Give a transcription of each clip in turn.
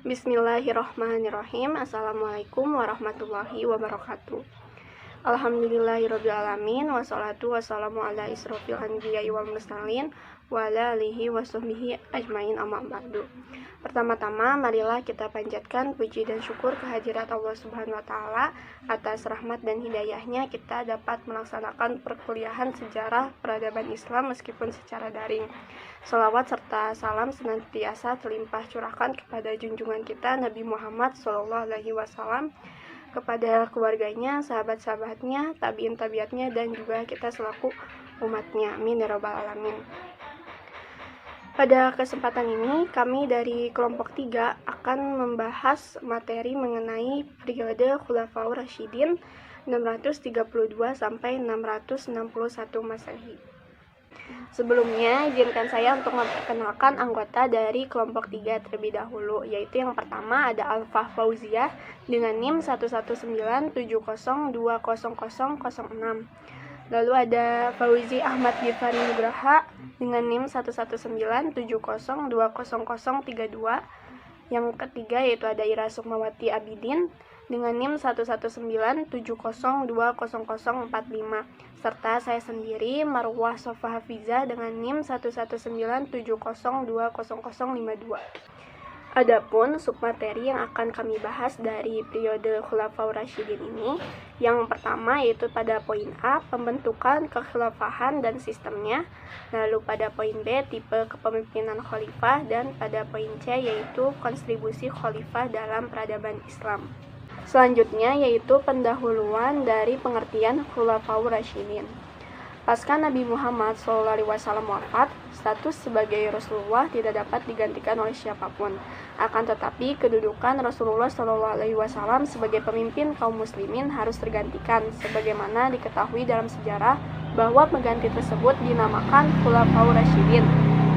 Bismillahirrahmanirrahim. Assalamualaikum warahmatullahi wabarakatuh. Alhamdulillahirabbil alamin, wassalatu wassalamu ala isrofil anbiya'i wal mursalin wa ala alihi wasahbihi ajmain, amma ba'du. Pertama-tama marilah kita panjatkan puji dan syukur kehadirat Allah Subhanahu wa taala atas rahmat dan hidayahnya kita dapat melaksanakan perkuliahan sejarah peradaban Islam meskipun secara daring. Salawat serta salam senantiasa terlimpah curahkan kepada junjungan kita Nabi Muhammad SAW, kepada keluarganya, sahabat-sahabatnya, tabi'in tabiatnya, dan juga kita selaku umatnya. Amin ya rabbal alamin. Pada kesempatan ini kami dari kelompok 3 akan membahas materi mengenai periode Khulafaur Rasyidin 632 sampai 661 Masehi. Sebelumnya, izinkan saya untuk memperkenalkan anggota dari kelompok 3 terlebih dahulu, yaitu yang pertama ada Alfah Fauziah dengan NIM 11970200006. Lalu ada Fauzi Ahmad Gifari Nugraha dengan NIM 11970200032. Yang ketiga yaitu ada Ira Sukmawati Abidin dengan NIM 11970200045, serta saya sendiri Marwah Sofa Hafizah dengan NIM 11970200052. Adapun submateri yang akan kami bahas dari periode Khulafaur Rasyidin ini, yang pertama yaitu pada poin A, pembentukan kekhilafahan dan sistemnya, lalu pada poin B, tipe kepemimpinan khalifah, dan pada poin C yaitu kontribusi khalifah dalam peradaban Islam. Selanjutnya yaitu pendahuluan dari pengertian Khulafaur Rasyidin. Pasca Nabi Muhammad SAW wafat, status sebagai Rasulullah tidak dapat digantikan oleh siapapun. Akan tetapi, kedudukan Rasulullah SAW sebagai pemimpin kaum muslimin harus tergantikan, sebagaimana diketahui dalam sejarah bahwa pengganti tersebut dinamakan Khulafaur Rasyidin,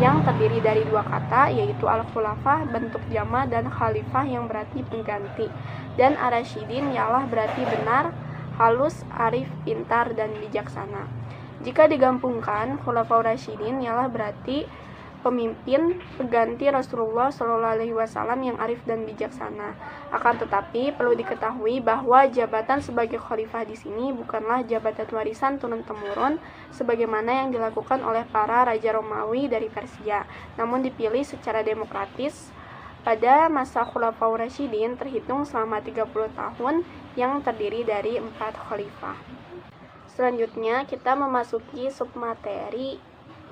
yang terdiri dari dua kata, yaitu al-khulafah bentuk jama dan khalifah yang berarti pengganti, dan ar-rasyidin ialah berarti benar, halus, arif, pintar, dan bijaksana. Jika digabungkan, Khulafaur Rasyidin ialah berarti pemimpin pengganti Rasulullah SAW yang arif dan bijaksana. Akan tetapi perlu diketahui bahwa jabatan sebagai khalifah di sini bukanlah jabatan warisan turun-temurun sebagaimana yang dilakukan oleh para raja Romawi dari Persia, namun dipilih secara demokratis. Pada masa Khulafaur Rasyidin terhitung selama 30 tahun yang terdiri dari 4 khalifah. Selanjutnya kita memasuki submateri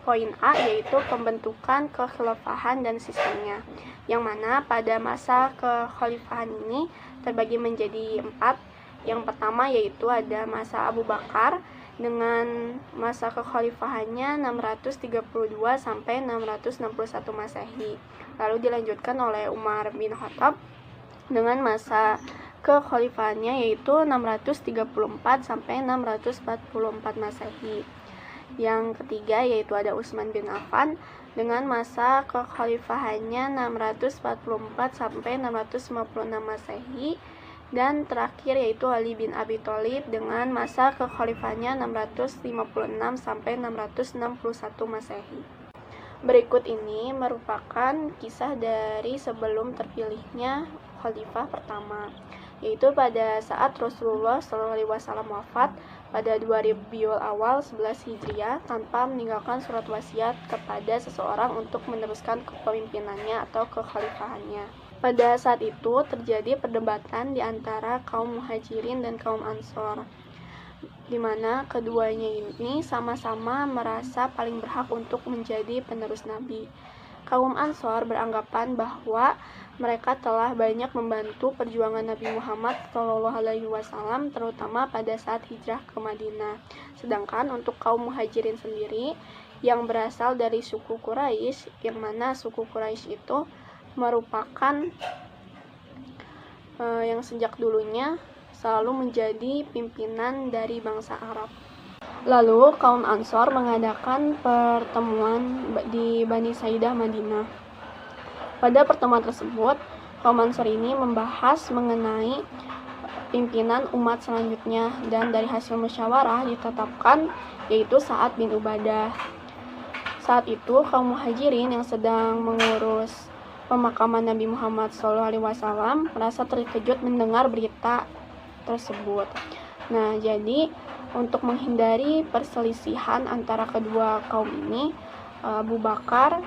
poin A, yaitu pembentukan kekhilafahan dan sistemnya, yang mana pada masa kekhalifahan ini terbagi menjadi 4. Yang pertama yaitu ada masa Abu Bakar dengan masa kekhalifahannya 632 sampai 661 Masehi. Lalu dilanjutkan oleh Umar bin Khattab dengan masa kekhalifahannya yaitu 634 sampai 644 Masehi. Yang ketiga yaitu ada Utsman bin Affan dengan masa kekhalifahannya 644 sampai 656 Masehi. Dan terakhir yaitu Ali bin Abi Thalib dengan masa kekhalifahannya 656 sampai 661 Masehi. Berikut ini merupakan kisah dari sebelum terpilihnya khalifah pertama, yaitu pada saat Rasulullah SAW wafat pada 2 Rabiul Awal 11 Hijriah tanpa meninggalkan surat wasiat kepada seseorang untuk meneruskan kepemimpinannya atau kekhalifahannya. Pada saat itu terjadi perdebatan di antara kaum Muhajirin dan kaum Ansor, di mana keduanya ini sama-sama merasa paling berhak untuk menjadi penerus Nabi. Kaum Ansor beranggapan bahwa mereka telah banyak membantu perjuangan Nabi Muhammad SAW, terutama pada saat hijrah ke Madinah. Sedangkan untuk kaum Muhajirin sendiri yang berasal dari suku Quraisy, yang mana suku Quraisy itu merupakan yang sejak dulunya selalu menjadi pimpinan dari bangsa Arab. Lalu kaum Ansor mengadakan pertemuan di Bani Saidah Madinah. Pada pertemuan tersebut, kaum Ansor ini membahas mengenai pimpinan umat selanjutnya, dan dari hasil musyawarah ditetapkan yaitu Sa'ad bin Ubadah. Saat itu kaum Muhajirin yang sedang mengurus pemakaman Nabi Muhammad SAW merasa terkejut mendengar berita tersebut. Nah, jadi untuk menghindari perselisihan antara kedua kaum ini, Abu Bakar,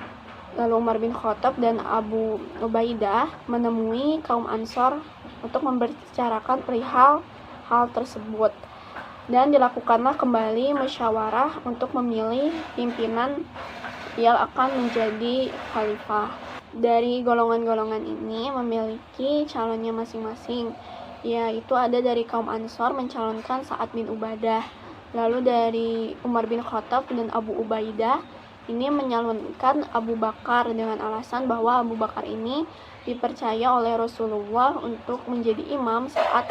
lalu Umar bin Khattab dan Abu Ubaidah menemui kaum Ansor untuk membicarakan perihal hal tersebut. Dan dilakukanlah kembali musyawarah untuk memilih pimpinan yang akan menjadi khalifah. Dari golongan-golongan ini memiliki calonnya masing-masing, yaitu ada dari kaum Ansor mencalonkan Sa'ad bin Ubadah, lalu dari Umar bin Khattab dan Abu Ubaidah ini menyalonkan Abu Bakar dengan alasan bahwa Abu Bakar ini dipercaya oleh Rasulullah untuk menjadi imam saat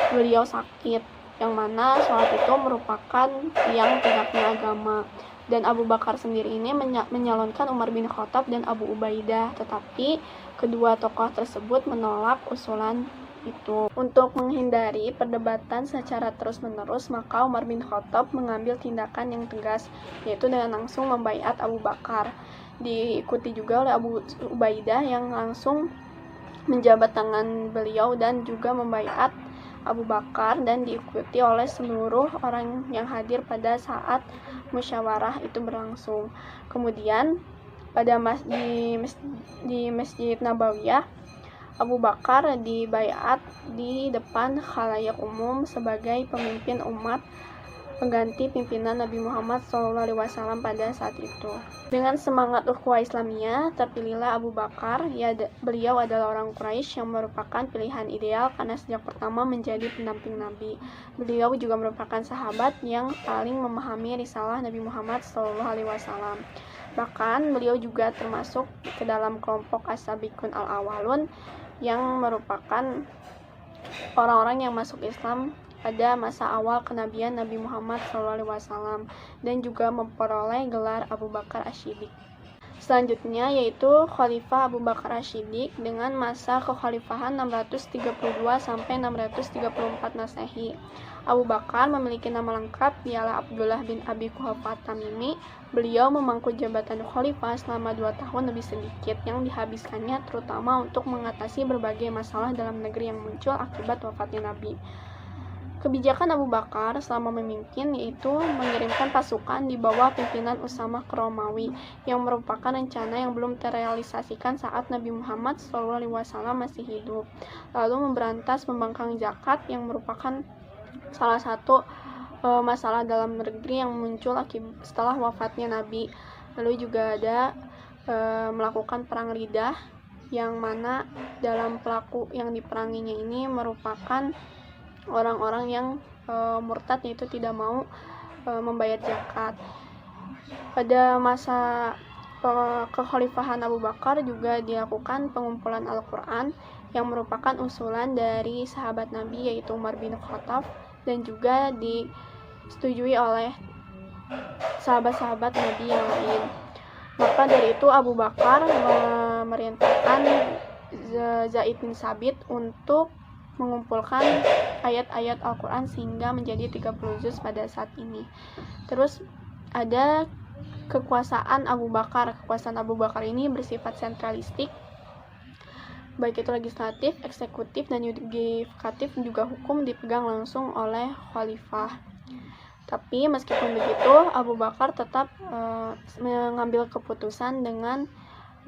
beliau sakit, yang mana sholat itu merupakan yang tegaknya agama. Dan Abu Bakar sendiri ini menyalonkan Umar bin Khattab dan Abu Ubaidah, tetapi kedua tokoh tersebut menolak usulan itu. Untuk menghindari perdebatan secara terus-menerus, maka Umar bin Khattab mengambil tindakan yang tegas, yaitu dengan langsung membaiat Abu Bakar. Diikuti juga oleh Abu Ubaidah yang langsung menjabat tangan beliau dan juga membaiat Abu Bakar, dan diikuti oleh seluruh orang yang hadir pada saat musyawarah itu berlangsung. Kemudian pada di Masjid Nabawiyah, Abu Bakar dibaiat di depan khalayak umum sebagai pemimpin umat, pengganti pimpinan Nabi Muhammad SAW pada saat itu. Dengan semangat ukhuwah Islamiyah, terpilihlah Abu Bakar. Beliau adalah orang Quraisy yang merupakan pilihan ideal karena sejak pertama menjadi pendamping Nabi. Beliau juga merupakan sahabat yang paling memahami risalah Nabi Muhammad SAW. Bahkan beliau juga termasuk ke dalam kelompok As-Sabiqun Al-Awwalun yang merupakan orang-orang yang masuk Islam pada masa awal kenabian Nabi Muhammad SAW dan juga memperoleh gelar Abu Bakar Asy-Siddiq. Selanjutnya yaitu Khalifah Abu Bakar Asy-Siddiq dengan masa kekhalifahan 632 sampai 634 Masehi. Abu Bakar memiliki nama lengkap ialah Abdullah bin Abi Quhafah Tamimi. Beliau memangku jabatan khalifah selama 2 tahun lebih sedikit yang dihabiskannya terutama untuk mengatasi berbagai masalah dalam negeri yang muncul akibat wafatnya Nabi. Kebijakan Abu Bakar selama memimpin yaitu mengirimkan pasukan di bawah pimpinan Usamah ke Romawi, yang merupakan rencana yang belum terrealisasikan saat Nabi Muhammad SAW masih hidup. Lalu memberantas pembangkang zakat yang merupakan salah satu masalah dalam negeri yang muncul setelah wafatnya Nabi. Lalu juga ada melakukan perang Riddah, yang mana dalam pelaku yang diperanginya ini merupakan orang-orang yang murtad, yaitu tidak mau membayar zakat. Pada masa kekhalifahan Abu Bakar juga dilakukan pengumpulan Al-Quran yang merupakan usulan dari sahabat Nabi yaitu Umar bin Khattab dan juga disetujui oleh sahabat-sahabat Nabi yang lain. Maka dari itu Abu Bakar memerintahkan Zaid bin Sabit untuk mengumpulkan ayat-ayat Al-Quran sehingga menjadi 30 juz pada saat ini. Terus ada kekuasaan Abu Bakar. Kekuasaan Abu Bakar ini bersifat sentralistik, baik itu legislatif, eksekutif, dan yudikatif, juga hukum dipegang langsung oleh khalifah. Tapi meskipun begitu, Abu Bakar tetap mengambil keputusan dengan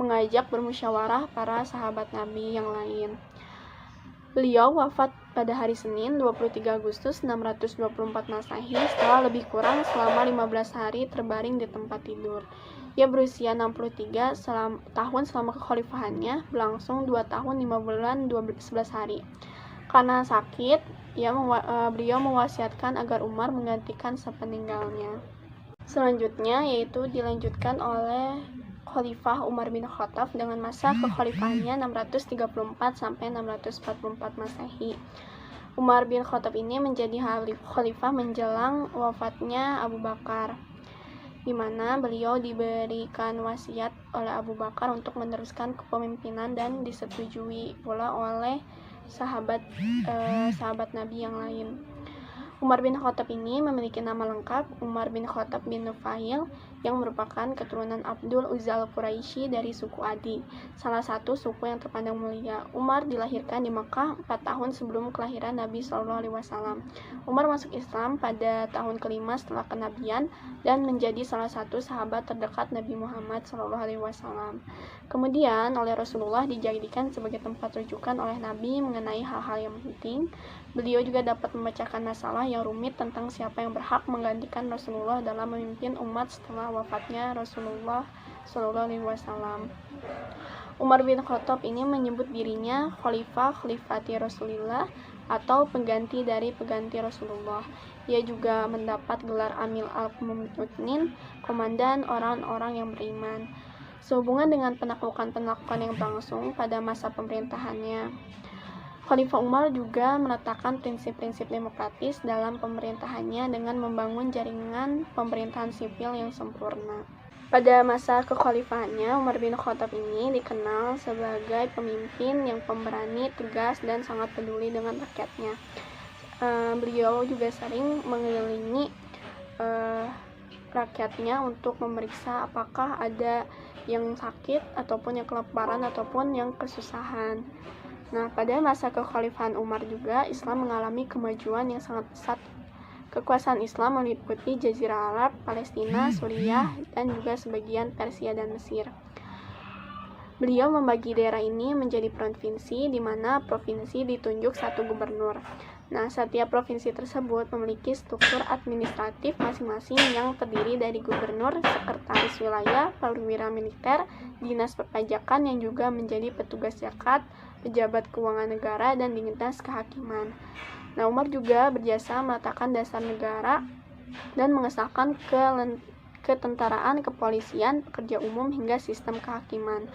mengajak bermusyawarah para sahabat Nabi yang lain. Beliau wafat pada hari Senin 23 Agustus 624 Masehi setelah lebih kurang selama 15 hari terbaring di tempat tidur. Ia berusia 63 tahun selama kekhalifahannya, berlangsung 2 tahun 5 bulan 11 hari. Karena sakit, beliau mewasiatkan agar Umar menggantikan sepeninggalnya. Selanjutnya yaitu dilanjutkan oleh Khalifah Umar bin Khattab dengan masa kekhalifahannya 634 sampai 644 Masehi. Umar bin Khattab ini menjadi khalifah menjelang wafatnya Abu Bakar, di mana beliau diberikan wasiat oleh Abu Bakar untuk meneruskan kepemimpinan dan disetujui pula oleh sahabat Nabi yang lain. Umar bin Khattab ini memiliki nama lengkap Umar bin Khattab bin Nufail, yang merupakan keturunan Abdul Uzza al-Quraisy dari suku Adi, salah satu suku yang terpandang mulia. Umar dilahirkan di Makkah 4 tahun sebelum kelahiran Nabi Shallallahu Alaihi Wasallam. Umar masuk Islam pada tahun kelima setelah kenabian dan menjadi salah satu sahabat terdekat Nabi Muhammad Shallallahu Alaihi Wasallam. Kemudian oleh Rasulullah dijadikan sebagai tempat rujukan oleh Nabi mengenai hal-hal yang penting. Beliau juga dapat memecahkan masalah yang rumit tentang siapa yang berhak menggantikan Rasulullah dalam memimpin umat setelah wafatnya Rasulullah Shallallahu Alaihi Wasallam. Umar bin Khattab ini menyebut dirinya Khalifati Rasulillah atau pengganti dari pengganti Rasulullah. Ia juga mendapat gelar Amil al-Mu'minin, komandan orang-orang yang beriman. Sehubungan dengan penaklukan-penaklukan yang berlangsung pada masa pemerintahannya, Khalifah Umar juga meletakkan prinsip-prinsip demokratis dalam pemerintahannya dengan membangun jaringan pemerintahan sipil yang sempurna. Pada masa kekhalifahannya, Umar bin Khattab ini dikenal sebagai pemimpin yang pemberani, tegas, dan sangat peduli dengan rakyatnya. Beliau juga sering mengelilingi rakyatnya untuk memeriksa apakah ada yang sakit, ataupun yang kelaparan, ataupun yang kesusahan. Nah, pada masa kekhalifahan Umar juga, Islam mengalami kemajuan yang sangat pesat. Kekuasaan Islam meliputi Jazirah Arab, Palestina, Suriah, dan juga sebagian Persia dan Mesir. Beliau membagi daerah ini menjadi provinsi, di mana provinsi ditunjuk satu gubernur. Nah, setiap provinsi tersebut memiliki struktur administratif masing-masing yang terdiri dari gubernur, sekretaris wilayah, perwira militer, dinas perpajakan yang juga menjadi petugas zakat, pejabat keuangan negara, dan dinas kehakiman. Nah, Umar juga berjasa meletakkan dasar negara dan mengesahkan ketentaraan, kepolisian, pekerja umum, hingga sistem kehakiman.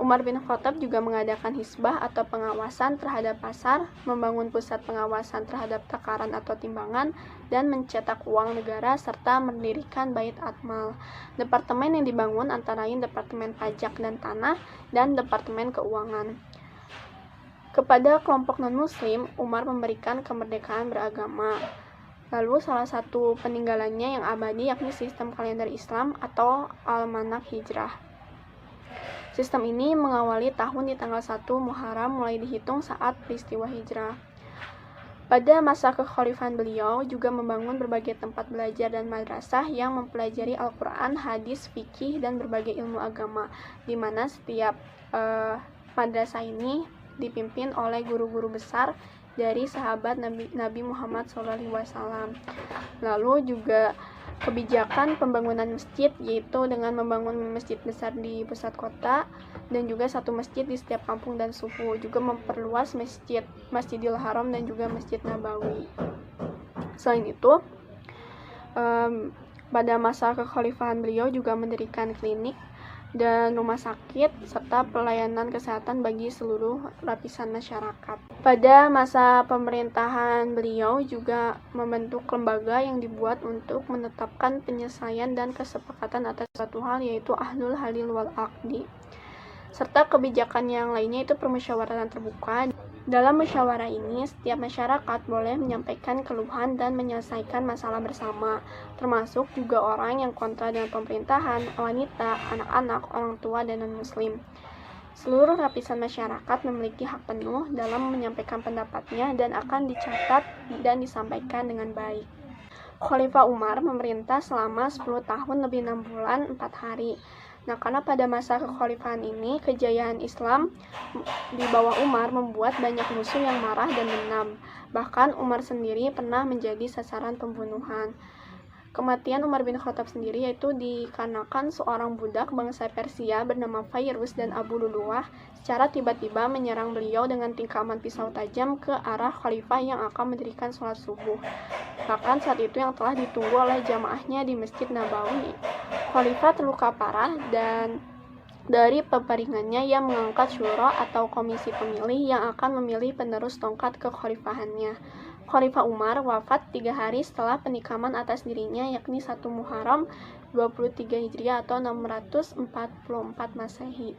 Umar bin Khattab juga mengadakan hisbah atau pengawasan terhadap pasar, membangun pusat pengawasan terhadap takaran atau timbangan, dan mencetak uang negara, serta mendirikan Bait Atmal. Departemen yang dibangun antara lain Departemen Pajak dan Tanah dan Departemen Keuangan. Kepada kelompok non-muslim, Umar memberikan kemerdekaan beragama. Lalu salah satu peninggalannya yang abadi yakni sistem kalender Islam atau Almanak Hijrah. Sistem ini mengawali tahun di tanggal 1 Muharram mulai dihitung saat peristiwa hijrah. Pada masa kekhalifahan beliau juga membangun berbagai tempat belajar dan madrasah yang mempelajari Al-Quran, hadis, fikih, dan berbagai ilmu agama, di mana setiap madrasah ini dipimpin oleh guru-guru besar dari sahabat Nabi Muhammad SAW. Lalu juga kebijakan pembangunan masjid, yaitu dengan membangun masjid besar di pusat kota dan juga satu masjid di setiap kampung dan suku, juga memperluas Masjidil Haram dan juga Masjid Nabawi. Selain itu, pada masa kekhalifahan beliau juga mendirikan klinik dan rumah sakit serta pelayanan kesehatan bagi seluruh lapisan masyarakat. Pada masa pemerintahan beliau juga membentuk lembaga yang dibuat untuk menetapkan penyelesaian dan kesepakatan atas suatu hal, yaitu Ahlul Halil wal Aqdi. Serta kebijakan yang lainnya itu permusyawaratan terbuka. Dalam musyawarah ini, setiap masyarakat boleh menyampaikan keluhan dan menyelesaikan masalah bersama, termasuk juga orang yang kontra dengan pemerintahan, wanita, anak-anak, orang tua, dan non-muslim. Seluruh lapisan masyarakat memiliki hak penuh dalam menyampaikan pendapatnya dan akan dicatat dan disampaikan dengan baik. Khalifah Umar memerintah selama 10 tahun lebih 6 bulan 4 hari. Nah, karena pada masa kekhalifahan ini, kejayaan Islam di bawah Umar membuat banyak musuh yang marah dan dendam. Bahkan Umar sendiri pernah menjadi sasaran pembunuhan. Kematian Umar bin Khattab sendiri yaitu dikarenakan seorang budak bangsa Persia bernama Fairuz dan Abu Luluah secara tiba-tiba menyerang beliau dengan tingkaman pisau tajam ke arah khalifah yang akan mendirikan sholat subuh. Bahkan saat itu yang telah ditunggu oleh jamaahnya di Masjid Nabawi. Khalifah terluka parah dan dari peperangannya ia mengangkat syura atau komisi pemilih yang akan memilih penerus tongkat kekhalifahannya. Khalifah Umar wafat 3 hari setelah penikaman atas dirinya, yakni 1 Muharram 23 Hijriah atau 644 Masehi.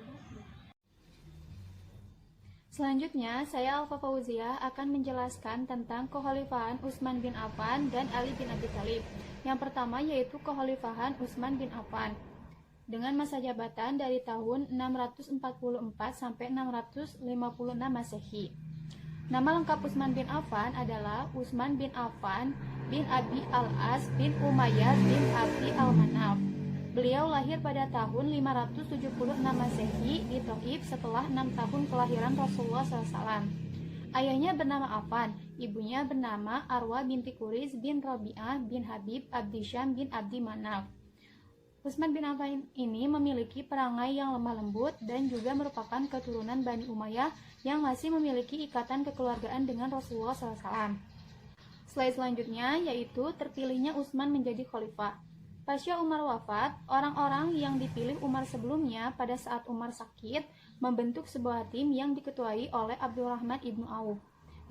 Selanjutnya, saya Alfa Fauzia akan menjelaskan tentang kekhalifahan Utsman bin Affan dan Ali bin Abi Thalib. Yang pertama yaitu kekhalifahan Utsman bin Affan dengan masa jabatan dari tahun 644 sampai 656 Masehi. Nama lengkap Utsman bin Affan adalah Utsman bin Affan bin Abi al-As bin Umayyah bin Abdi al-Manaf. Beliau lahir pada tahun 576 Masehi di Thaif setelah 6 tahun kelahiran Rasulullah SAW. Ayahnya bernama Affan, ibunya bernama Arwa binti Quraish bin Rabi'ah bin Habib Abdi Syam bin Abdi Manaf. Utsman bin Affan ini memiliki perangai yang lemah lembut dan juga merupakan keturunan Bani Umayyah yang masih memiliki ikatan kekeluargaan dengan Rasulullah SAW. Slide selanjutnya yaitu terpilihnya Utsman menjadi khalifah. Pasca Umar wafat, orang-orang yang dipilih Umar sebelumnya pada saat Umar sakit membentuk sebuah tim yang diketuai oleh Abdurrahman ibnu Auf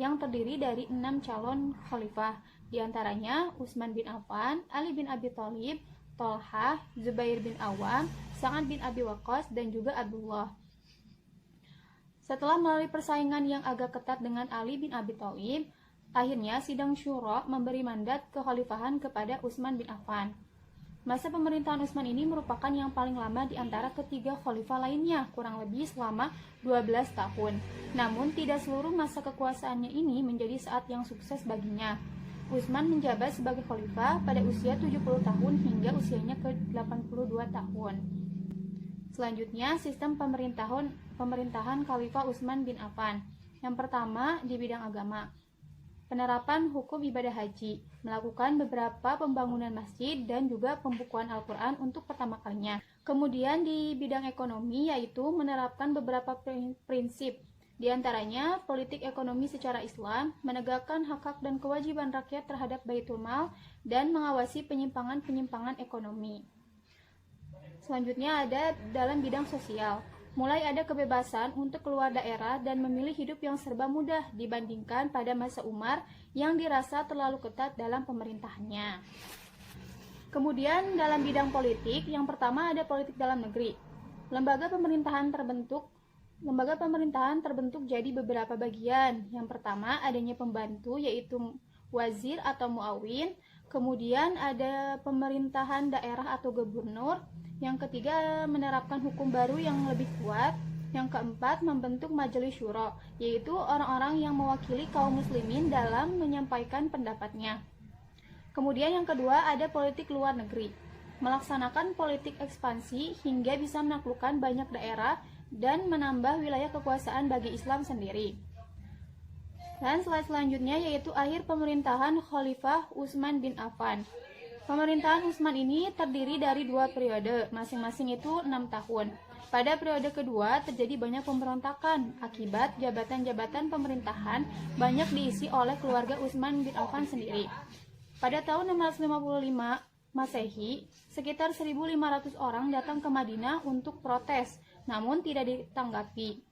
yang terdiri dari 6 calon khalifah, diantaranya Utsman bin Affan, Ali bin Abi Thalib, Tolhah, Zubair bin Awam, Sa'ad bin Abi Waqqas, dan juga Abdullah. Setelah melalui persaingan yang agak ketat dengan Ali bin Abi Thalib, akhirnya sidang syura memberi mandat kekhalifahan kepada Utsman bin Affan. Masa pemerintahan Utsman ini merupakan yang paling lama di antara ketiga khalifah lainnya, kurang lebih selama 12 tahun. Namun tidak seluruh masa kekuasaannya ini menjadi saat yang sukses baginya. Utsman menjabat sebagai khalifah pada usia 70 tahun hingga usianya ke-82 tahun. Selanjutnya, sistem pemerintahan Khalifah Utsman bin Affan. Yang pertama, di bidang agama. Penerapan hukum ibadah haji, melakukan beberapa pembangunan masjid dan juga pembukuan Al-Quran untuk pertama kalinya. Kemudian di bidang ekonomi, yaitu menerapkan beberapa prinsip. Di antaranya, politik ekonomi secara Islam, menegakkan hak-hak dan kewajiban rakyat terhadap Baitul Mal, dan mengawasi penyimpangan-penyimpangan ekonomi. Selanjutnya ada dalam bidang sosial. Mulai ada kebebasan untuk keluar daerah dan memilih hidup yang serba mudah dibandingkan pada masa Umar yang dirasa terlalu ketat dalam pemerintahannya. Kemudian dalam bidang politik, yang pertama ada politik dalam negeri. Lembaga pemerintahan terbentuk jadi beberapa bagian. Yang pertama adanya pembantu yaitu wazir atau muawin. Kemudian ada pemerintahan daerah atau gubernur. Yang ketiga menerapkan hukum baru yang lebih kuat. Yang keempat membentuk majelis syuro, yaitu orang-orang yang mewakili kaum muslimin dalam menyampaikan pendapatnya. Kemudian yang kedua ada politik luar negeri. Melaksanakan politik ekspansi hingga bisa menaklukkan banyak daerah dan menambah wilayah kekuasaan bagi Islam sendiri. Dan slide selanjutnya yaitu akhir pemerintahan Khalifah Utsman bin Affan. Pemerintahan Utsman ini terdiri dari 2 periode, masing-masing itu 6 tahun. Pada periode kedua terjadi banyak pemberontakan, akibat jabatan-jabatan pemerintahan banyak diisi oleh keluarga Utsman bin Affan sendiri. Pada tahun 655 Masehi, sekitar 1.500 orang datang ke Madinah untuk protes, namun tidak ditanggapi.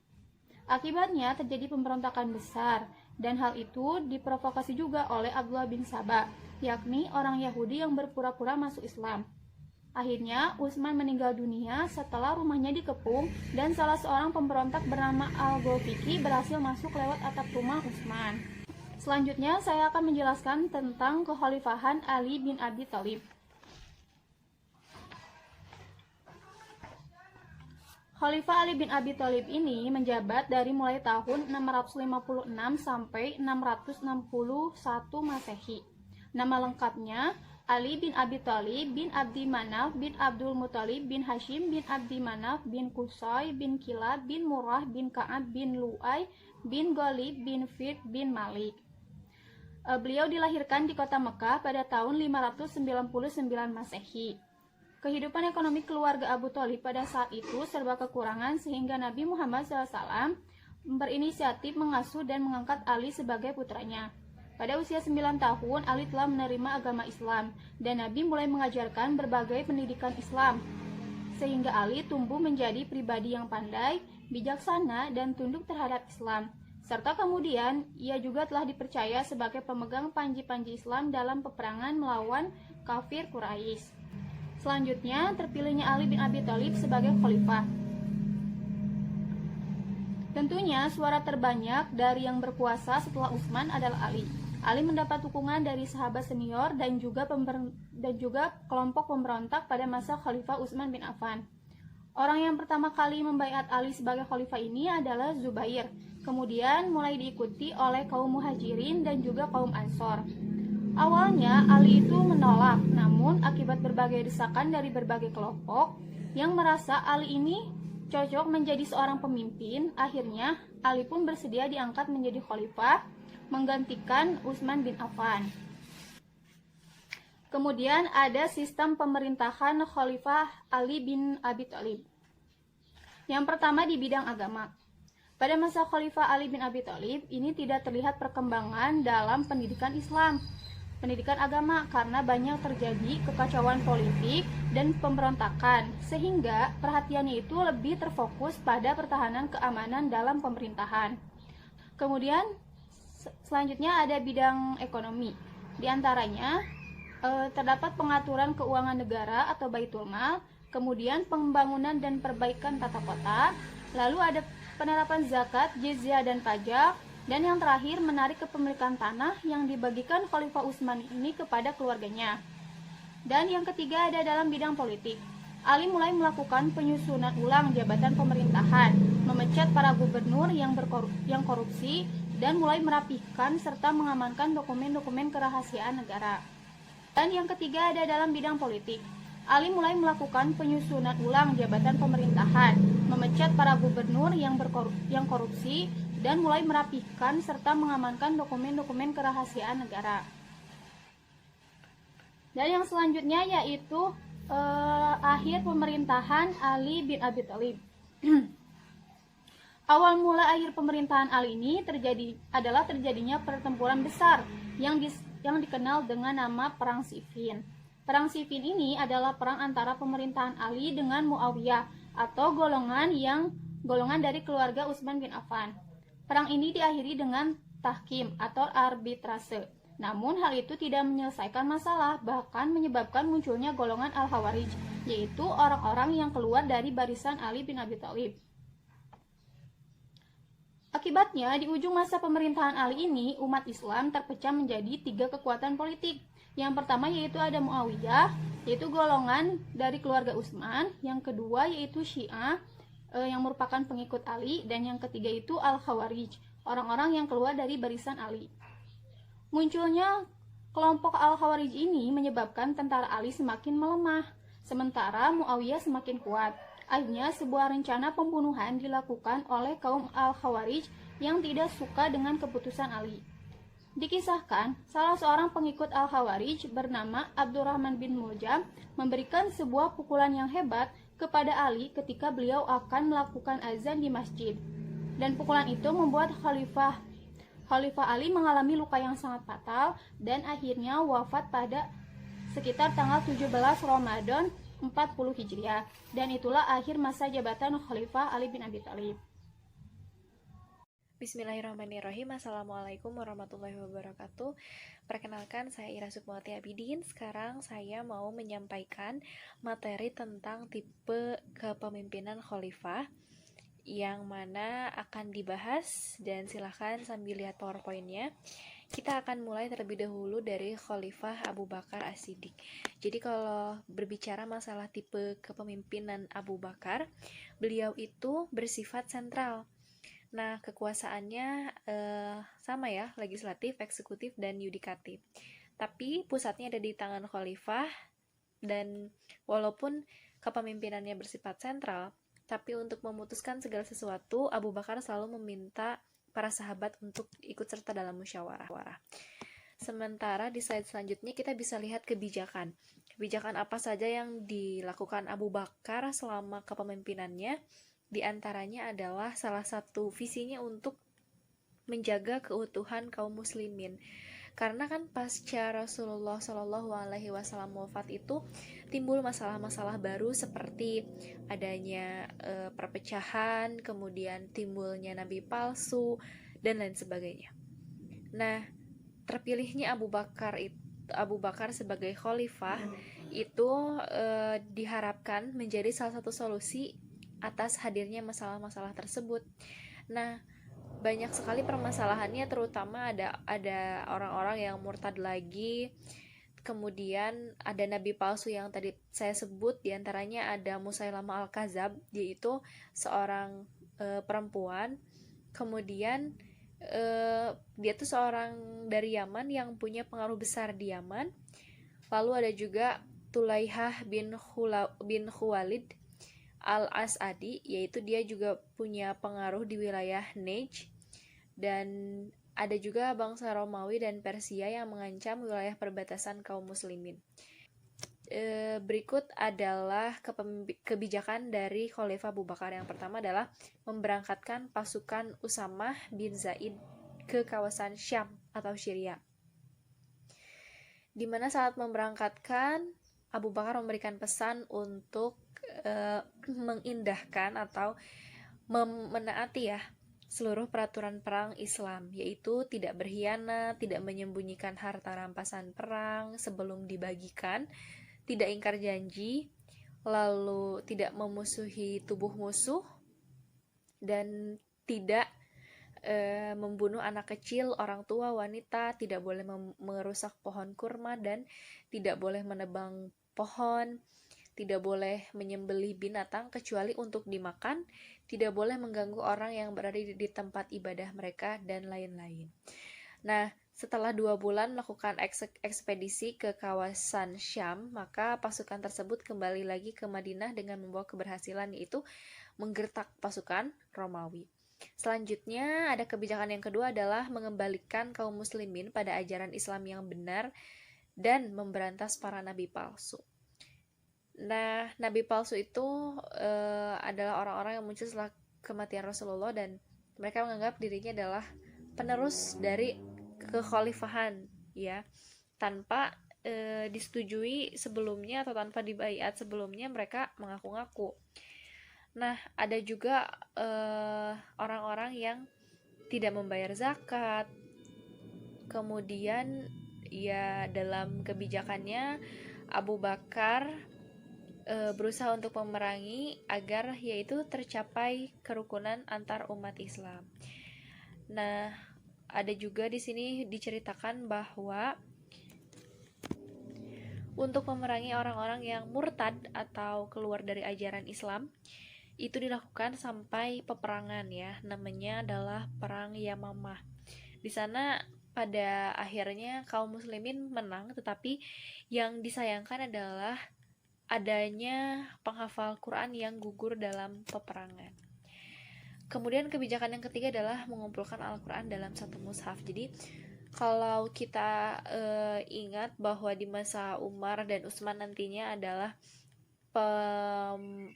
Akibatnya terjadi pemberontakan besar, dan hal itu diprovokasi juga oleh Abdullah bin Saba, yakni orang Yahudi yang berpura-pura masuk Islam. Akhirnya, Utsman meninggal dunia setelah rumahnya dikepung dan salah seorang pemberontak bernama Al-Ghafiqi berhasil masuk lewat atap rumah Utsman. Selanjutnya, saya akan menjelaskan tentang kekhalifahan Ali bin Abi Thalib. Khalifah Ali bin Abi Thalib ini menjabat dari mulai tahun 656 sampai 661 Masehi. Nama lengkapnya Ali bin Abi Thalib bin Abdi Manaf bin Abdul Muthalib bin Hashim bin Abdi Manaf bin Qusay bin Kilab bin Murrah bin Ka'ab bin Lu'ay bin Ghalib bin Fir bin Malik. Beliau dilahirkan di kota Mekah pada tahun 599 Masehi. Kehidupan ekonomi keluarga Abu Thalib pada saat itu serba kekurangan sehingga Nabi Muhammad SAW berinisiatif mengasuh dan mengangkat Ali sebagai putranya. Pada usia 9 tahun, Ali telah menerima agama Islam, dan Nabi mulai mengajarkan berbagai pendidikan Islam, sehingga Ali tumbuh menjadi pribadi yang pandai, bijaksana, dan tunduk terhadap Islam. Serta kemudian, ia juga telah dipercaya sebagai pemegang panji-panji Islam dalam peperangan melawan kafir Quraisy. Selanjutnya, terpilihnya Ali bin Abi Thalib sebagai khalifah. Tentunya, suara terbanyak dari yang berkuasa setelah Utsman adalah Ali. Ali mendapat dukungan dari sahabat senior dan juga kelompok pemberontak pada masa Khalifah Utsman bin Affan. Orang yang pertama kali membaiat Ali sebagai khalifah ini adalah Zubair. Kemudian mulai diikuti oleh kaum Muhajirin dan juga kaum Ansor. Awalnya Ali itu menolak, namun akibat berbagai desakan dari berbagai kelompok yang merasa Ali ini cocok menjadi seorang pemimpin, akhirnya Ali pun bersedia diangkat menjadi khalifah menggantikan Utsman bin Affan. Kemudian ada sistem pemerintahan Khalifah Ali bin Abi Thalib. Yang pertama di bidang agama. Pada masa Khalifah Ali bin Abi Thalib ini tidak terlihat perkembangan dalam pendidikan Islam, pendidikan agama, karena banyak terjadi kekacauan politik dan pemberontakan, sehingga perhatiannya itu lebih terfokus pada pertahanan keamanan dalam pemerintahan. Kemudian selanjutnya ada bidang ekonomi. Di antaranya terdapat pengaturan keuangan negara atau baitul mal, kemudian pembangunan dan perbaikan tata kota, lalu ada penerapan zakat, jizyah dan pajak, dan yang terakhir menarik kepemilikan tanah yang dibagikan Khalifah Utsman ini kepada keluarganya. Dan yang ketiga ada dalam bidang politik. Ali mulai melakukan penyusunan ulang jabatan pemerintahan, memecat para gubernur yang korupsi, dan mulai merapihkan serta mengamankan dokumen-dokumen kerahasiaan negara. Dan yang ketiga ada dalam bidang politik. Ali mulai melakukan penyusunan ulang jabatan pemerintahan, memecat para gubernur yang korupsi, dan mulai merapihkan serta mengamankan dokumen-dokumen kerahasiaan negara. Dan yang selanjutnya yaitu akhir pemerintahan Ali bin Abi Thalib. Awal mula akhir pemerintahan Ali ini terjadinya pertempuran besar yang dikenal dengan nama Perang Siffin. Perang Siffin ini adalah perang antara pemerintahan Ali dengan Muawiyah atau golongan dari keluarga Utsman bin Affan. Perang ini diakhiri dengan tahkim atau arbitrase. Namun hal itu tidak menyelesaikan masalah, bahkan menyebabkan munculnya golongan Al-Khawarij, yaitu orang-orang yang keluar dari barisan Ali bin Abi Thalib. Akibatnya, di ujung masa pemerintahan Ali ini, umat Islam terpecah menjadi 3 kekuatan politik. Yang pertama yaitu ada Muawiyah, yaitu golongan dari keluarga Utsman. Yang kedua yaitu Syiah, yang merupakan pengikut Ali. Dan yang ketiga itu Al-Khawarij, orang-orang yang keluar dari barisan Ali. Munculnya kelompok Al-Khawarij ini menyebabkan tentara Ali semakin melemah, sementara Muawiyah semakin kuat. Akhirnya sebuah rencana pembunuhan dilakukan oleh kaum Al-Khawarij yang tidak suka dengan keputusan Ali. Dikisahkan, salah seorang pengikut Al-Khawarij bernama Abdurrahman bin Muljam memberikan sebuah pukulan yang hebat kepada Ali ketika beliau akan melakukan azan di masjid. Dan pukulan itu membuat Khalifah Ali mengalami luka yang sangat fatal dan akhirnya wafat pada sekitar tanggal 17 Ramadan 40 Hijriah, dan itulah akhir masa jabatan Khalifah Ali bin Abi Thalib. Bismillahirrahmanirrahim. Assalamualaikum warahmatullahi wabarakatuh. Perkenalkan, saya Ira Sukmawati Abidin. Sekarang saya mau menyampaikan materi tentang tipe kepemimpinan khalifah yang mana akan dibahas, dan silahkan sambil lihat PowerPoint-nya. Kita akan mulai terlebih dahulu dari Khalifah Abu Bakar As-Siddiq. Jadi kalau berbicara masalah tipe kepemimpinan Abu Bakar, beliau itu bersifat sentral. Nah, kekuasaannya sama ya, legislatif, eksekutif, dan yudikatif. Tapi pusatnya ada di tangan Khalifah, dan walaupun kepemimpinannya bersifat sentral, tapi untuk memutuskan segala sesuatu, Abu Bakar selalu meminta para sahabat untuk ikut serta dalam musyawarah. Sementara di slide selanjutnya kita bisa lihat kebijakan. Kebijakan apa saja yang dilakukan Abu Bakar selama kepemimpinannya? Di antaranya adalah salah satu visinya untuk menjaga keutuhan kaum muslimin. Karena kan pasca Rasulullah Shallallahu Alaihi Wasallam wafat itu timbul masalah-masalah baru seperti adanya perpecahan, kemudian timbulnya nabi palsu, dan lain sebagainya. Nah, terpilihnya Abu Bakar sebagai khalifah itu diharapkan menjadi salah satu solusi atas hadirnya masalah-masalah tersebut. Nah, banyak sekali permasalahannya, terutama ada orang-orang yang murtad lagi. Kemudian ada nabi palsu yang tadi saya sebut, diantaranya ada Musailamah Al-Kadzab, yaitu seorang perempuan. Kemudian dia tuh seorang dari Yaman yang punya pengaruh besar di Yaman. Lalu ada juga Tulaihah bin Khuwailid Al-Asadi, yaitu dia juga punya pengaruh di wilayah Najd. Dan ada juga bangsa Romawi dan Persia yang mengancam wilayah perbatasan kaum muslimin. Berikut adalah kebijakan dari Khalifah Abu Bakar. Yang pertama adalah memberangkatkan pasukan Usamah bin Zaid ke kawasan Syam atau Syria. Di mana saat memberangkatkan, Abu Bakar memberikan pesan untuk mengindahkan atau menaati seluruh peraturan perang Islam, yaitu tidak berkhianat, tidak menyembunyikan harta rampasan perang sebelum dibagikan, tidak ingkar janji, lalu tidak memusuhi tubuh musuh, dan tidak membunuh anak kecil, orang tua, wanita, tidak boleh merusak pohon kurma, dan tidak boleh menebang pohon, tidak boleh menyembelih binatang kecuali untuk dimakan, tidak boleh mengganggu orang yang berada di tempat ibadah mereka, dan lain-lain. Nah, setelah 2 bulan melakukan ekspedisi ke kawasan Syam, maka pasukan tersebut kembali lagi ke Madinah dengan membawa keberhasilan, yaitu menggertak pasukan Romawi. Selanjutnya, ada kebijakan yang kedua adalah mengembalikan kaum muslimin pada ajaran Islam yang benar dan memberantas para nabi palsu. Nah, nabi palsu itu adalah orang-orang yang muncul setelah kematian Rasulullah, dan mereka menganggap dirinya adalah penerus dari kekhalifahan, ya, tanpa disetujui sebelumnya atau tanpa dibaiat sebelumnya, mereka mengaku-ngaku. Nah, ada juga orang-orang yang tidak membayar zakat. Kemudian ya, dalam kebijakannya Abu Bakar berusaha untuk memerangi agar yaitu tercapai kerukunan antar umat Islam. Nah, ada juga di sini diceritakan bahwa untuk memerangi orang-orang yang murtad atau keluar dari ajaran Islam, itu dilakukan sampai peperangan, ya, namanya adalah perang Yamamah. Di sana pada akhirnya kaum muslimin menang, tetapi yang disayangkan adalah adanya penghafal Quran yang gugur dalam peperangan. Kemudian kebijakan yang ketiga adalah mengumpulkan Al-Quran dalam satu mushaf. Jadi kalau kita ingat bahwa di masa Umar dan Utsman nantinya adalah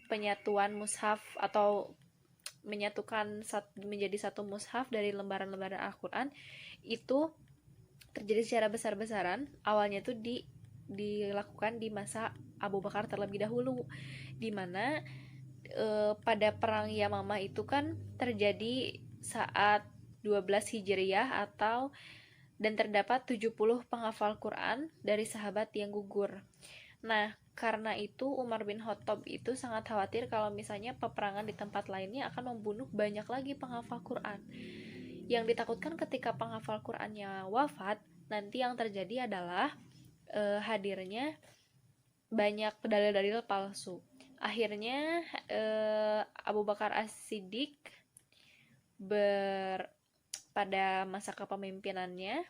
penyatuan mushaf atau menyatukan menjadi satu mushaf dari lembaran-lembaran Al-Quran, itu terjadi secara besar-besaran. Awalnya itu dilakukan di masa Abu Bakar terlebih dahulu, di mana pada perang Yamamah itu kan terjadi saat 12 Hijriyah dan terdapat 70 penghafal Quran dari sahabat yang gugur. Nah, karena itu Umar bin Khattab itu sangat khawatir kalau misalnya peperangan di tempat lainnya akan membunuh banyak lagi penghafal Quran. Yang ditakutkan ketika penghafal Qurannya wafat, nanti yang terjadi adalah hadirnya banyak dalil-dalil palsu. Akhirnya Abu Bakar As-Siddiq pada masa kepemimpinannya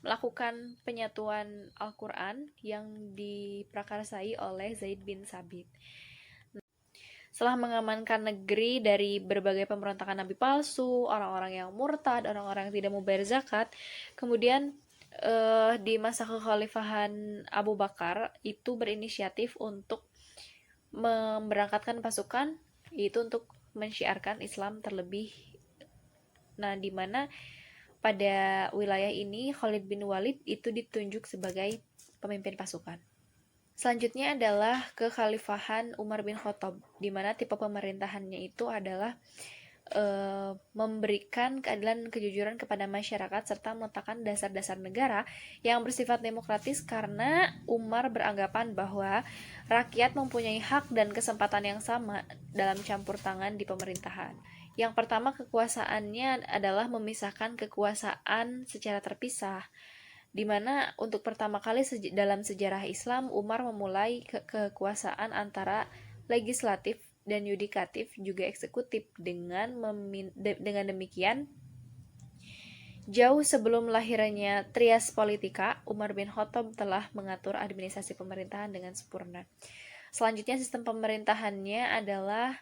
melakukan penyatuan Al-Quran yang diprakarsai oleh Zaid bin Sabit. Setelah mengamankan negeri dari berbagai pemberontakan nabi palsu, orang-orang yang murtad, orang-orang yang tidak membayar zakat, kemudian di masa kekhalifahan Abu Bakar itu berinisiatif untuk memberangkatkan pasukan, yaitu untuk mensyiarkan Islam terlebih. Nah, di mana pada wilayah ini Khalid bin Walid itu ditunjuk sebagai pemimpin pasukan. Selanjutnya adalah kekhalifahan Umar bin Khattab, di mana tipe pemerintahannya itu adalah memberikan keadilan dan kejujuran kepada masyarakat serta meletakkan dasar-dasar negara yang bersifat demokratis, karena Umar beranggapan bahwa rakyat mempunyai hak dan kesempatan yang sama dalam campur tangan di pemerintahan. Yang pertama, kekuasaannya adalah memisahkan kekuasaan secara terpisah, di mana untuk pertama kali dalam sejarah Islam Umar memulai kekuasaan antara legislatif dan yudikatif juga eksekutif. Dengan demikian, jauh sebelum lahirnya trias politika, Umar bin Khattab telah mengatur administrasi pemerintahan dengan sempurna. Selanjutnya, sistem pemerintahannya adalah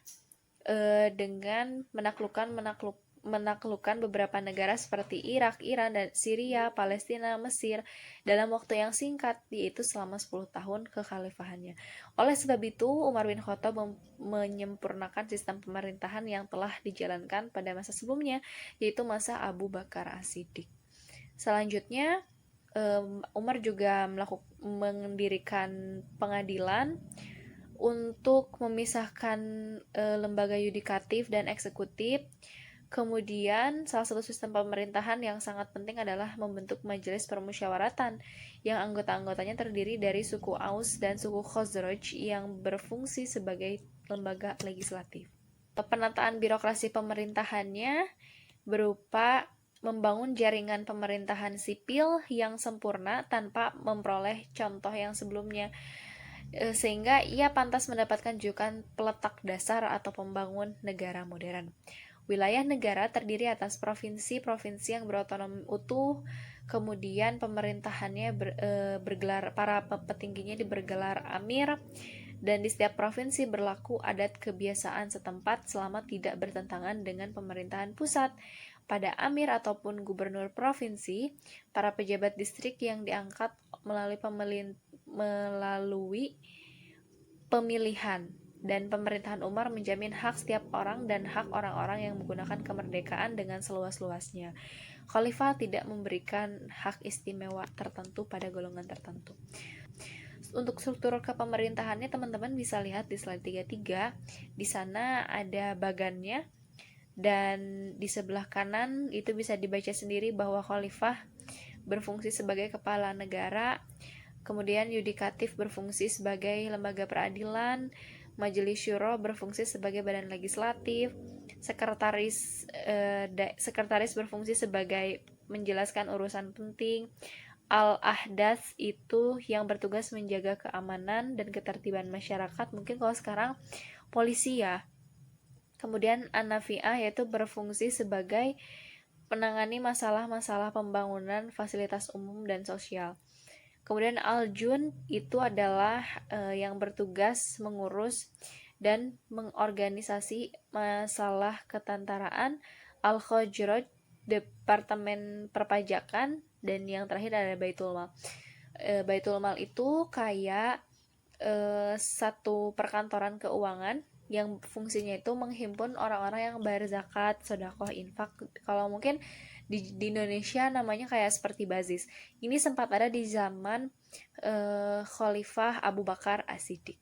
dengan menaklukkan beberapa negara seperti Irak, Iran, dan Syria, Palestina, Mesir dalam waktu yang singkat, yaitu selama 10 tahun kekhalifahannya. Oleh sebab itu, Umar bin Khattab menyempurnakan sistem pemerintahan yang telah dijalankan pada masa sebelumnya, yaitu masa Abu Bakar As-Siddiq. Selanjutnya, Umar juga mendirikan pengadilan untuk memisahkan lembaga yudikatif dan eksekutif. Kemudian, salah satu sistem pemerintahan yang sangat penting adalah membentuk majelis permusyawaratan yang anggota-anggotanya terdiri dari suku Aus dan suku Khazraj yang berfungsi sebagai lembaga legislatif. Penataan birokrasi pemerintahannya berupa membangun jaringan pemerintahan sipil yang sempurna tanpa memperoleh contoh yang sebelumnya, sehingga ia pantas mendapatkan julukan peletak dasar atau pembangun negara modern. Wilayah negara terdiri atas provinsi-provinsi yang berotonom utuh, kemudian pemerintahannya bergelar, para petingginya bergelar amir, dan di setiap provinsi berlaku adat kebiasaan setempat selama tidak bertentangan dengan pemerintahan pusat. Pada amir ataupun gubernur provinsi, para pejabat distrik yang diangkat melalui pemilihan, dan pemerintahan Umar menjamin hak setiap orang dan hak orang-orang yang menggunakan kemerdekaan dengan seluas-luasnya. Khalifah tidak memberikan hak istimewa tertentu pada golongan tertentu. Untuk struktur kepemerintahannya, teman-teman bisa lihat di slide 33. Di sana ada bagannya, dan di sebelah kanan itu bisa dibaca sendiri bahwa khalifah berfungsi sebagai kepala negara, kemudian yudikatif berfungsi sebagai lembaga peradilan, majelis syuro berfungsi sebagai badan legislatif, sekretaris berfungsi sebagai menjelaskan urusan penting, al-ahdas itu yang bertugas menjaga keamanan dan ketertiban masyarakat, mungkin kalau sekarang polisi ya. Kemudian an-nafi'ah yaitu berfungsi sebagai penangani masalah-masalah pembangunan fasilitas umum dan sosial. Kemudian al-jun itu adalah yang bertugas mengurus dan mengorganisasi masalah ketentaraan. Al-khajraj departemen perpajakan, dan yang terakhir ada Baitul Mal. Baitul Mal itu kayak satu perkantoran keuangan yang fungsinya itu menghimpun orang-orang yang bayar zakat, sedekah, infak. Kalau mungkin di Indonesia namanya kayak seperti bazis. Ini sempat ada di zaman Khalifah Abu Bakar As-Siddiq.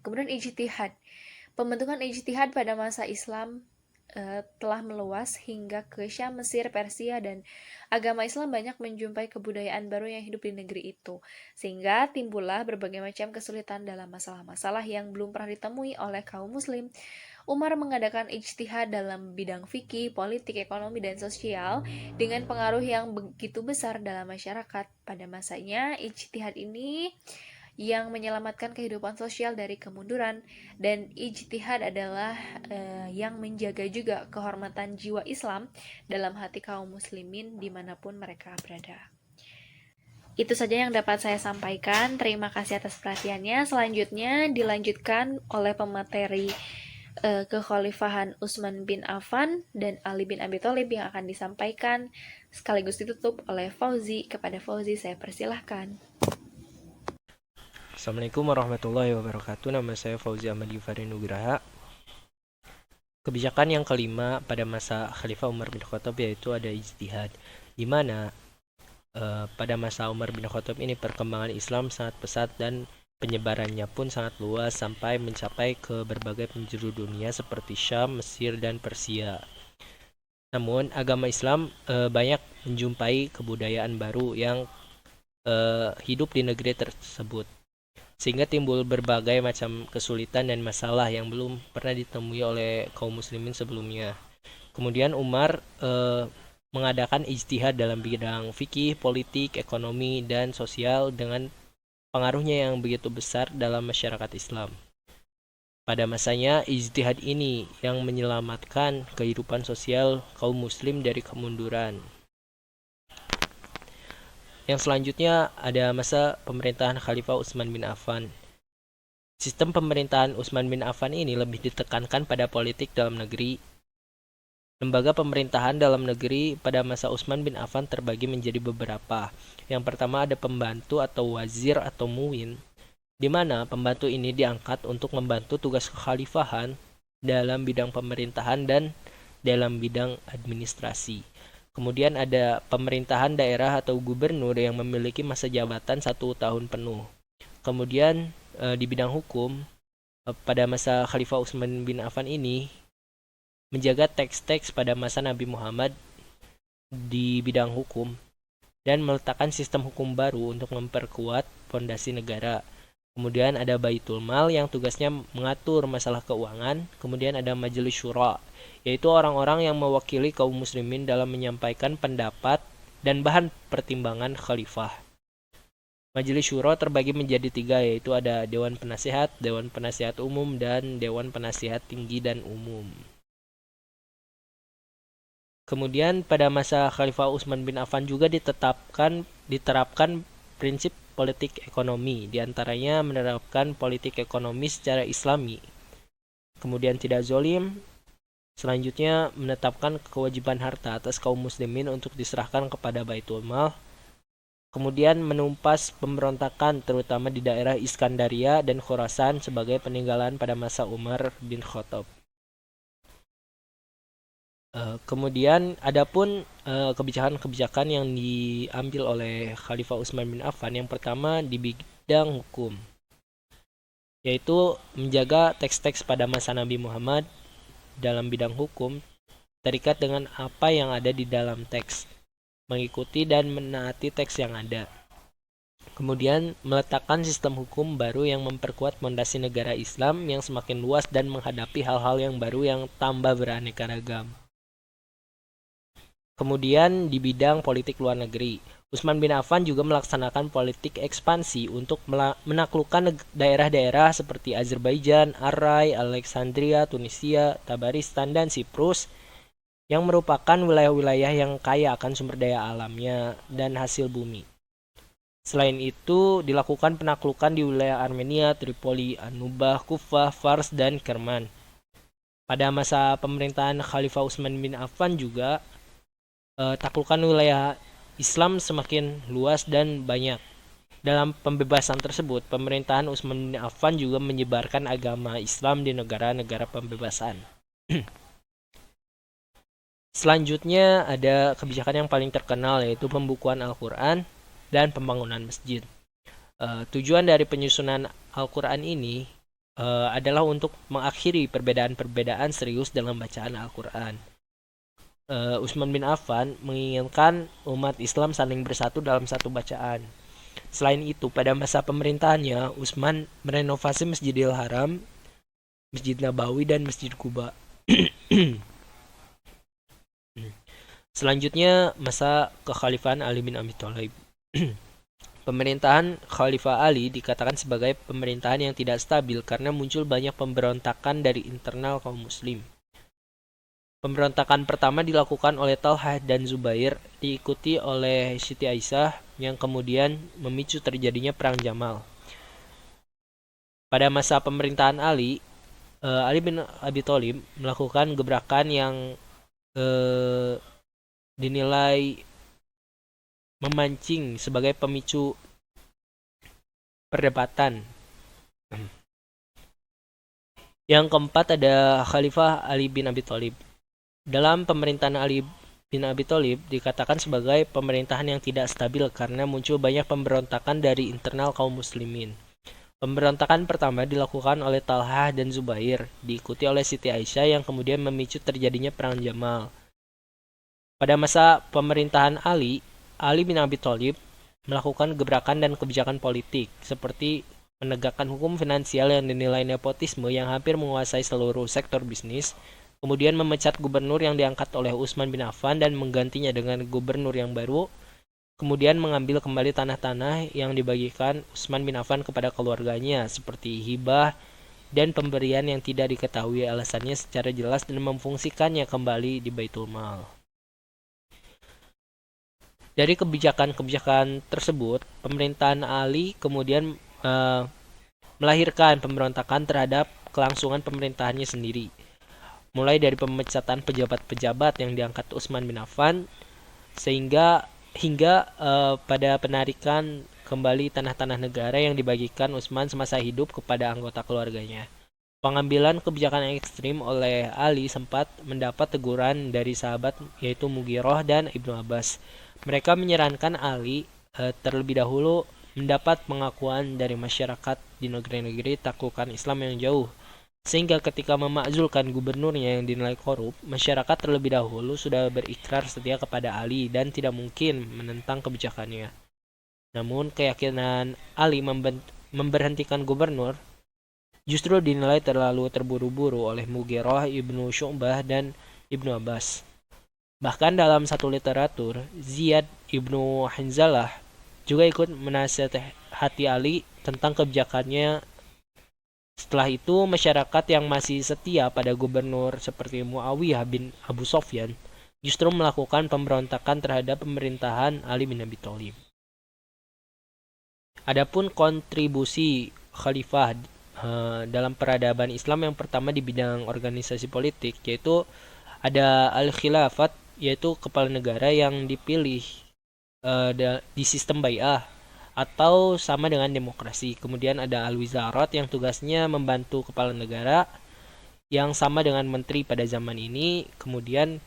Kemudian ijtihad. Pembentukan ijtihad pada masa Islam telah meluas hingga ke Syam, Mesir, Persia, dan agama Islam banyak menjumpai kebudayaan baru yang hidup di negeri itu, sehingga timbullah berbagai macam kesulitan dalam masalah-masalah yang belum pernah ditemui oleh kaum muslim. Umar mengadakan ijtihad dalam bidang fikih, politik, ekonomi, dan sosial dengan pengaruh yang begitu besar dalam masyarakat. Pada masanya, ijtihad ini yang menyelamatkan kehidupan sosial dari kemunduran, dan ijtihad adalah yang menjaga juga kehormatan jiwa Islam dalam hati kaum muslimin dimanapun mereka berada. Itu saja yang dapat saya sampaikan. Terima kasih atas perhatiannya. Selanjutnya dilanjutkan oleh pemateri kekhalifahan Utsman bin Affan dan Ali bin Abi Thalib yang akan disampaikan sekaligus ditutup oleh Fauzi. Kepada Fauzi saya persilahkan. Assalamualaikum warahmatullahi wabarakatuh. Nama saya Fauzi Ahmad Yufari Nugraha. Kebijakan yang kelima pada masa Khalifah Umar bin Khattab yaitu ada ijtihad, di mana pada masa Umar bin Khattab ini perkembangan Islam sangat pesat dan penyebarannya pun sangat luas sampai mencapai ke berbagai penjuru dunia seperti Syam, Mesir, dan Persia. Namun agama Islam banyak menjumpai kebudayaan baru yang hidup di negeri tersebut, sehingga timbul berbagai macam kesulitan dan masalah yang belum pernah ditemui oleh kaum muslimin sebelumnya. Kemudian Umar mengadakan ijtihad dalam bidang fikih, politik, ekonomi, dan sosial dengan pengaruhnya yang begitu besar dalam masyarakat Islam. Pada masanya, ijtihad ini yang menyelamatkan kehidupan sosial kaum muslim dari kemunduran. Yang selanjutnya ada masa pemerintahan Khalifah Utsman bin Affan. Sistem pemerintahan Utsman bin Affan ini lebih ditekankan pada politik dalam negeri. Lembaga pemerintahan dalam negeri pada masa Utsman bin Affan terbagi menjadi beberapa. Yang pertama ada pembantu atau wazir atau muwin, di mana pembantu ini diangkat untuk membantu tugas kekhalifahan dalam bidang pemerintahan dan dalam bidang administrasi. Kemudian ada pemerintahan daerah atau gubernur yang memiliki masa jabatan 1 tahun penuh. Kemudian di bidang hukum, pada masa Khalifah Utsman bin Affan ini menjaga teks-teks pada masa Nabi Muhammad di bidang hukum dan meletakkan sistem hukum baru untuk memperkuat fondasi negara. Kemudian ada Baitul Mal yang tugasnya mengatur masalah keuangan. Kemudian ada Majelis Syura, yaitu orang-orang yang mewakili kaum muslimin dalam menyampaikan pendapat dan bahan pertimbangan khalifah. Majelis Syura terbagi menjadi 3, yaitu ada Dewan Penasihat, Dewan Penasihat Umum, dan Dewan Penasihat Tinggi dan Umum. Kemudian pada masa Khalifah Utsman bin Affan juga diterapkan prinsip politik ekonomi, diantaranya menerapkan politik ekonomi secara islami. Kemudian tidak zolim. Selanjutnya menetapkan kewajiban harta atas kaum muslimin untuk diserahkan kepada Baitul Mal. Kemudian menumpas pemberontakan terutama di daerah Iskandaria dan Khorasan sebagai peninggalan pada masa Umar bin Khattab. Kemudian adapun kebijakan-kebijakan yang diambil oleh Khalifah Utsman bin Affan, yang pertama di bidang hukum, yaitu menjaga teks-teks pada masa Nabi Muhammad dalam bidang hukum terikat dengan apa yang ada di dalam teks, mengikuti dan menaati teks yang ada. Kemudian meletakkan sistem hukum baru yang memperkuat fondasi negara Islam yang semakin luas dan menghadapi hal-hal yang baru yang tambah beraneka ragam. Kemudian di bidang politik luar negeri, Utsman bin Affan juga melaksanakan politik ekspansi untuk menaklukkan daerah-daerah seperti Azerbaijan, Arai, Alexandria, Tunisia, Tabaristan, dan Siprus yang merupakan wilayah-wilayah yang kaya akan sumber daya alamnya dan hasil bumi. Selain itu, dilakukan penaklukan di wilayah Armenia, Tripoli, Anubah, Kufah, Fars, dan Kerman. Pada masa pemerintahan Khalifah Utsman bin Affan juga taklukan wilayah Islam semakin luas dan banyak. Dalam pembebasan tersebut, pemerintahan Utsman bin Affan juga menyebarkan agama Islam di negara-negara pembebasan. Selanjutnya ada kebijakan yang paling terkenal, yaitu pembukuan Al-Quran dan pembangunan masjid. Tujuan dari penyusunan Al-Quran ini adalah untuk mengakhiri perbedaan-perbedaan serius dalam bacaan Al-Quran. Utsman bin Affan menginginkan umat Islam saling bersatu dalam satu bacaan. Selain itu, pada masa pemerintahannya, Utsman merenovasi Masjidil Haram, Masjid Nabawi, dan Masjid Quba. Selanjutnya, masa kekhalifahan Ali bin Abi Thalib. Pemerintahan Khalifah Ali dikatakan sebagai pemerintahan yang tidak stabil karena muncul banyak pemberontakan dari internal kaum muslim. Pemberontakan pertama dilakukan oleh Talhah dan Zubair, diikuti oleh Siti Aisyah, yang kemudian memicu terjadinya Perang Jamal. Pada masa pemerintahan Ali bin Abi Thalib melakukan gebrakan yang dinilai memancing sebagai pemicu perdebatan. Yang keempat ada Khalifah Ali bin Abi Thalib. Dalam pemerintahan Ali bin Abi Thalib dikatakan sebagai pemerintahan yang tidak stabil karena muncul banyak pemberontakan dari internal kaum muslimin. Pemberontakan pertama dilakukan oleh Talhah dan Zubair, diikuti oleh Siti Aisyah yang kemudian memicu terjadinya Perang Jamal. Pada masa pemerintahan Ali bin Abi Thalib melakukan gebrakan dan kebijakan politik, seperti menegakkan hukum finansial yang dinilai nepotisme yang hampir menguasai seluruh sektor bisnis, kemudian memecat gubernur yang diangkat oleh Utsman bin Affan dan menggantinya dengan gubernur yang baru, kemudian mengambil kembali tanah-tanah yang dibagikan Utsman bin Affan kepada keluarganya, seperti hibah dan pemberian yang tidak diketahui alasannya secara jelas dan memfungsikannya kembali di Baitul Mal. Dari kebijakan-kebijakan tersebut, pemerintahan Ali kemudian melahirkan pemberontakan terhadap kelangsungan pemerintahannya sendiri. Mulai dari pemecatan pejabat-pejabat yang diangkat Utsman bin Affan hingga pada penarikan kembali tanah-tanah negara yang dibagikan Utsman semasa hidup kepada anggota keluarganya. Pengambilan kebijakan ekstrim oleh Ali sempat mendapat teguran dari sahabat yaitu Mughirah dan Ibnu Abbas. Mereka menyarankan Ali terlebih dahulu mendapat pengakuan dari masyarakat di negeri-negeri taklukan Islam yang jauh, sehingga ketika memakzulkan gubernurnya yang dinilai korup, masyarakat terlebih dahulu sudah berikrar setia kepada Ali dan tidak mungkin menentang kebijakannya. Namun keyakinan Ali memberhentikan gubernur justru dinilai terlalu terburu-buru oleh Mughirah, Ibnu Syu'bah, dan Ibnu Abbas. Bahkan dalam satu literatur, Ziyad Ibnu Hanzalah juga ikut menasihati Ali tentang kebijakannya. Setelah itu, masyarakat yang masih setia pada gubernur seperti Muawiyah bin Abu Sofyan justru melakukan pemberontakan terhadap pemerintahan Ali bin Abi Thalib. Adapun kontribusi khalifah dalam peradaban Islam yang pertama di bidang organisasi politik, yaitu ada al-khilafat, yaitu kepala negara yang dipilih di sistem bai'ah atau sama dengan demokrasi. Kemudian ada al-wizarat yang tugasnya membantu kepala negara yang sama dengan menteri pada zaman ini. Kemudian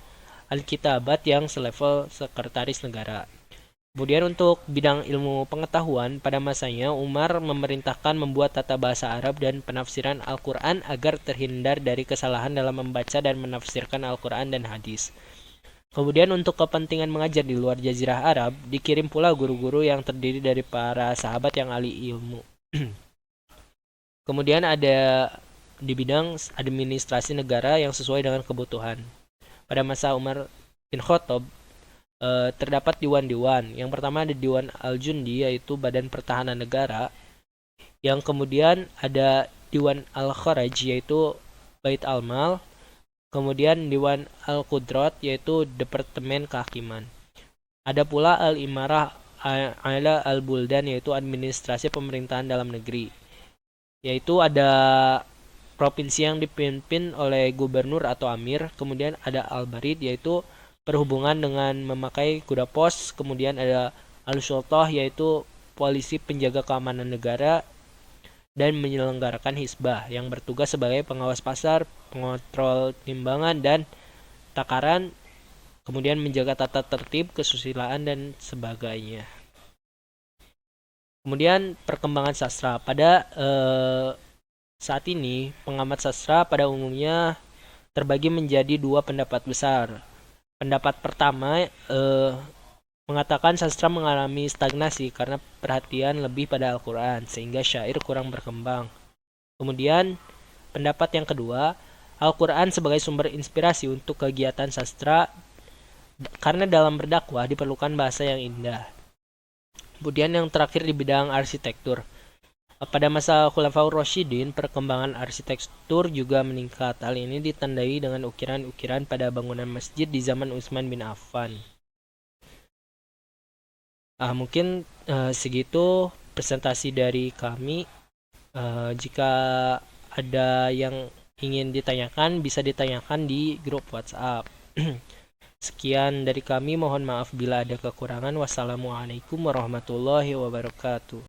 al-kitabat yang selevel sekretaris negara. Kemudian untuk bidang ilmu pengetahuan, pada masanya Umar memerintahkan membuat tata bahasa Arab dan penafsiran Al-Quran agar terhindar dari kesalahan dalam membaca dan menafsirkan Al-Quran dan hadis. Kemudian untuk kepentingan mengajar di luar Jazirah Arab, dikirim pula guru-guru yang terdiri dari para sahabat yang ahli ilmu. Kemudian ada di bidang administrasi negara yang sesuai dengan kebutuhan. Pada masa Umar bin Khattab, terdapat diwan-diwan. Yang pertama ada Diwan Al-Jundi, yaitu Badan Pertahanan Negara. Yang kemudian ada Diwan Al-Kharaj, yaitu Bait Al-Mal. Kemudian Diwan Al-Qudrat, yaitu Departemen Kehakiman. Ada pula Al-Imarah ala Al-Buldan, yaitu administrasi pemerintahan dalam negeri. Yaitu ada provinsi yang dipimpin oleh gubernur atau amir. Kemudian ada Al-Barid, yaitu perhubungan dengan memakai kuda pos. Kemudian ada Al-Sultah, yaitu polisi penjaga keamanan negara dan menyelenggarakan hisbah yang bertugas sebagai pengawas pasar, pengontrol timbangan dan takaran, kemudian menjaga tata tertib, kesusilaan dan sebagainya. Kemudian perkembangan sastra. Pada saat ini pengamat sastra pada umumnya terbagi menjadi dua pendapat besar. Pendapat pertama mengatakan sastra mengalami stagnasi karena perhatian lebih pada Al-Quran, sehingga syair kurang berkembang. Kemudian pendapat yang kedua, Al-Quran sebagai sumber inspirasi untuk kegiatan sastra karena dalam berdakwah diperlukan bahasa yang indah. Kemudian yang terakhir di bidang arsitektur. Pada masa Khulafaur Rasyidin, perkembangan arsitektur juga meningkat. Hal ini ditandai dengan ukiran-ukiran pada bangunan masjid di zaman Utsman bin Affan. Mungkin segitu presentasi dari kami. Jika ada yang ingin ditanyakan, bisa ditanyakan di grup WhatsApp. Sekian dari kami, mohon maaf bila ada kekurangan. Wassalamualaikum warahmatullahi wabarakatuh.